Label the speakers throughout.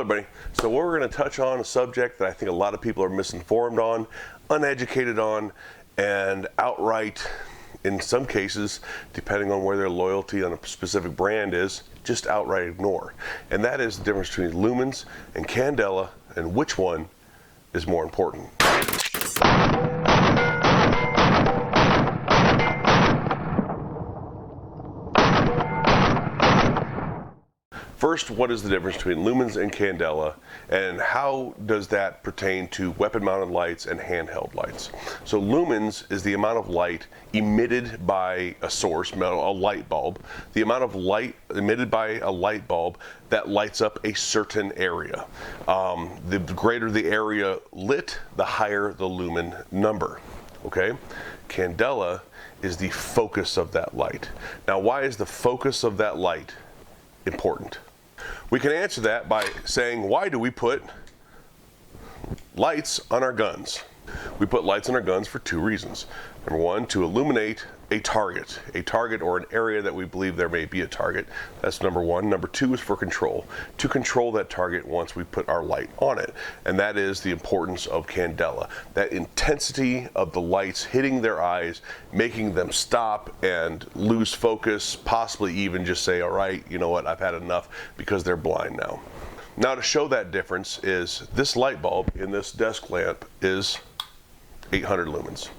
Speaker 1: Hello everybody. So we're going to touch on a subject that I think a lot of people are misinformed on, uneducated on, and outright, in some cases, depending on where their loyalty on a specific brand is, just outright ignore. And that is the difference between lumens and candela and which one is more important. First, what is the difference between lumens and candela, and how does that pertain to weapon-mounted lights and handheld lights? So lumens is the amount of light emitted by a source, a light bulb, the amount of light emitted by a light bulb that lights up a certain area. The greater the area lit, the higher the lumen number, okay? Candela is the focus of that light. Now, why is the focus of that light important? We can answer that by saying, why do we put lights on our guns? We put lights on our guns for two reasons. Number one, to illuminate a target or an area that we believe there may be a target. That's number one. Number two is for control, to control that target once we put our light on it. And that is the importance of candela, that intensity of the lights hitting their eyes, making them stop and lose focus, possibly even just say, all right, you know what, I've had enough, because they're blind now. Now, to show that difference is this light bulb in this desk lamp is 800 lumens.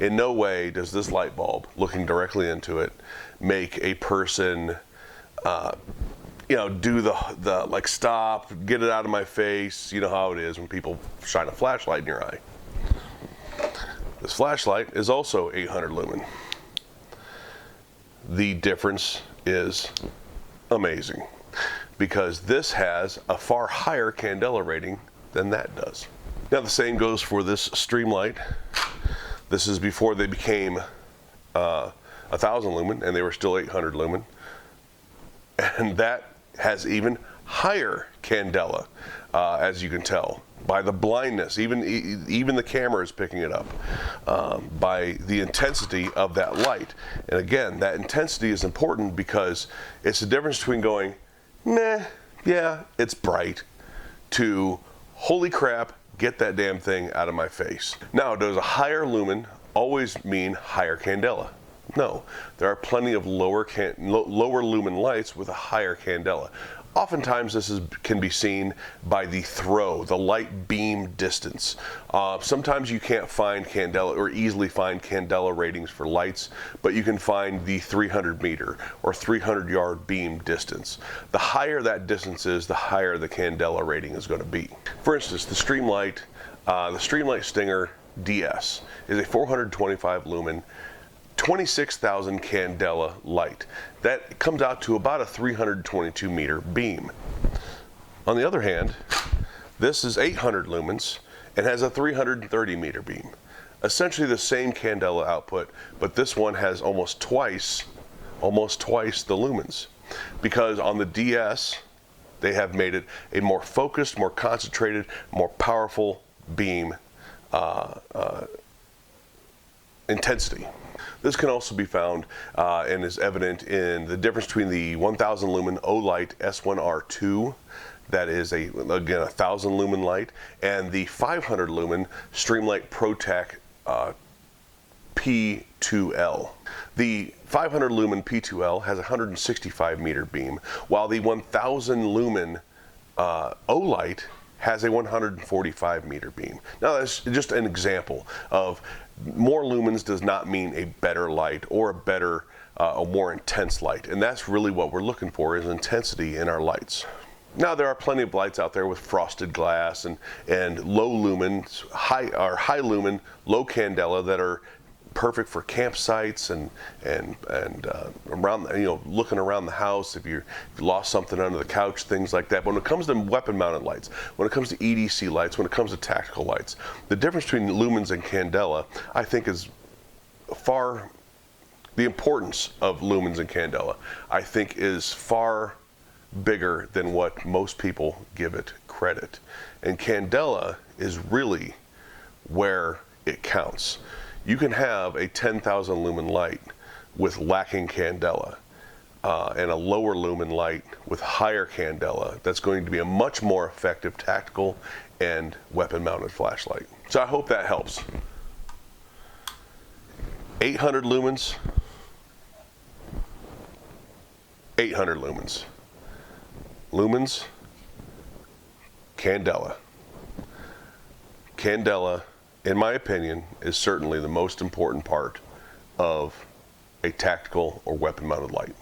Speaker 1: In no way does this light bulb, looking directly into it, make a person, do the like stop, get it out of my face. You know how it is when people shine a flashlight in your eye. This flashlight is also 800 lumen. The difference is amazing, because this has a far higher candela rating than that does. Now, the same goes for this stream light. This is before they became 1,000 lumen, and they were still 800 lumen. And that has even higher candela, as you can tell, by the blindness. Even the camera is picking it up, by the intensity of that light. And again, that intensity is important because it's the difference between going, meh, yeah, it's bright, to, holy crap, get that damn thing out of my face. Now, does a higher lumen always mean higher candela? No, there are plenty of lower lumen lights with a higher candela. Oftentimes this can be seen by the throw, the light beam distance. Sometimes you can't find candela or easily find candela ratings for lights, but you can find the 300 meter or 300 yard beam distance. The higher that distance is, the higher the candela rating is going to be. For instance, the Streamlight Stinger DS is a 425 lumen, 26,000 candela light. That comes out to about a 322 meter beam. On the other hand, this is 800 lumens and has a 330 meter beam. Essentially the same candela output, but this one has almost twice the lumens, because on the DS they have made it a more focused, more concentrated, more powerful beam intensity. This can also be found and is evident in the difference between the 1000 lumen Olight S1R2, that is again 1000 lumen light, and the 500 lumen Streamlight ProTac P2L. The 500 lumen P2L has a 165 meter beam, while the 1000 lumen Olight has a 145 meter beam. Now, that's just an example of more lumens does not mean a better light or a more intense light. And that's really what we're looking for, is intensity in our lights. Now, there are plenty of lights out there with frosted glass and low lumen, high lumen, low candela that are perfect for campsites and around, looking around the house if you lost something under the couch, things like that. But when it comes to weapon-mounted lights, when it comes to EDC lights, when it comes to tactical lights, the difference between lumens and candela, I think, is the importance of lumens and candela, I think, is far bigger than what most people give it credit. And candela is really where it counts. You can have a 10,000 lumen light with lacking candela. and a lower lumen light with higher candela. That's going to be a much more effective tactical and weapon-mounted flashlight. So I hope that helps. 800 lumens, 800 lumens. Lumens, Candela. Candela, in my opinion, is certainly the most important part of a tactical or weapon-mounted light.